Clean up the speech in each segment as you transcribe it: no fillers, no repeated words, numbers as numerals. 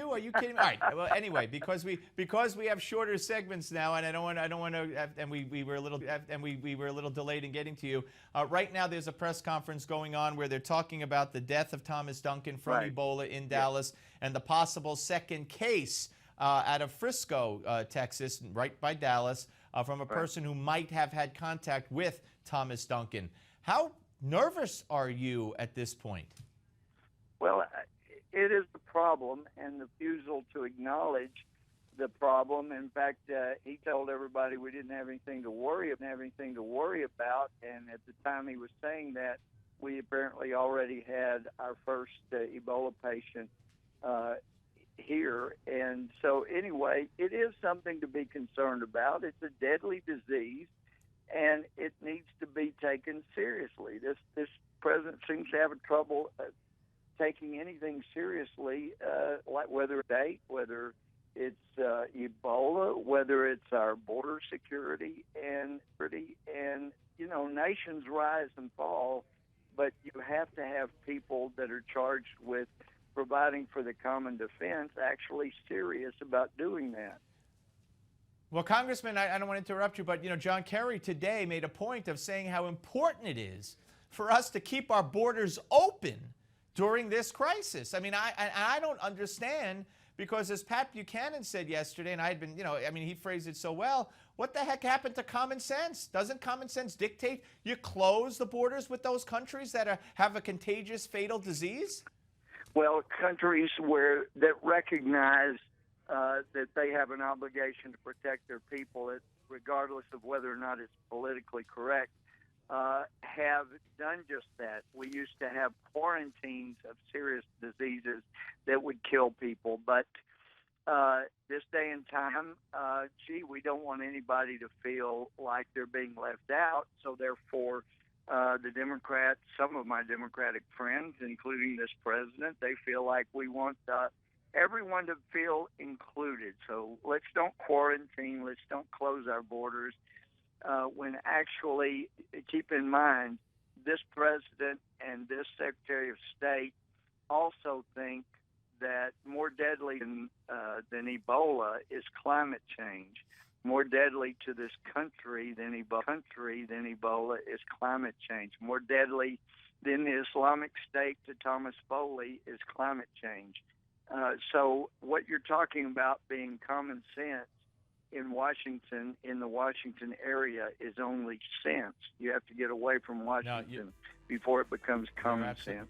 Are you kidding me? All right. Well, anyway, because we have shorter segments now, and I don't want to, and we were a little delayed in getting to you. Right now, there's a press conference going on where they're talking about the death of Thomas Duncan from Ebola in Dallas and the possible second case out of Frisco, Texas, right by Dallas, from a person who might have had contact with Thomas Duncan. How nervous are you at this point? Well, it is the problem and the refusal to acknowledge the problem. In fact, he told everybody we didn't have anything to worry about. And at the time he was saying that, we apparently already had our first Ebola patient here. And so anyway, it is something to be concerned about. It's a deadly disease, and it needs to be taken seriously. This president seems to have trouble taking anything seriously, like whether it's Ebola, whether it's our border security, and nations rise and fall, but you have to have people that are charged with providing for the common defense actually serious about doing that. Well, Congressman, I don't want to interrupt you, but John Kerry today made a point of saying how important it is for us to keep our borders open during this crisis. I mean, I don't understand, because as Pat Buchanan said yesterday, and I had been, he phrased it so well, what the heck happened to common sense? Doesn't common sense dictate you close the borders with those countries that have a contagious, fatal disease? Well, countries that recognize that they have an obligation to protect their people, regardless of whether or not it's politically correct, have done just that. We used to have quarantines of serious diseases that would kill people, but this day and time, we don't want anybody to feel like they're being left out. So therefore, the Democrats, some of my Democratic friends, including this president, they feel like we want everyone to feel included. So let's don't quarantine, let's don't close our borders. When actually, keep in mind, this president and this Secretary of State also think that more deadly than Ebola is climate change. More deadly to this country than Ebola is climate change. More deadly than the Islamic State to Thomas Foley is climate change. So what you're talking about being common sense in Washington, in the Washington area, is only sense. You have to get away from Washington before it becomes common sense.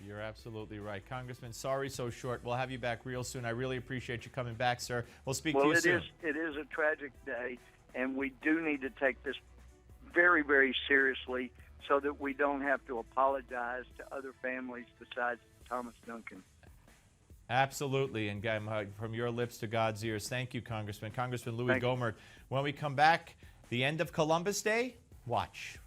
You're absolutely right. Congressman, sorry so short. We'll have you back real soon. I really appreciate you coming back, sir. We'll speak to you soon. It is a tragic day, and we do need to take this very, very seriously so that we don't have to apologize to other families besides Thomas Duncan. Absolutely, and from your lips to God's ears. Thank you, Congressman. Congressman Louie Gohmert. When we come back, the end of Columbus Day, watch.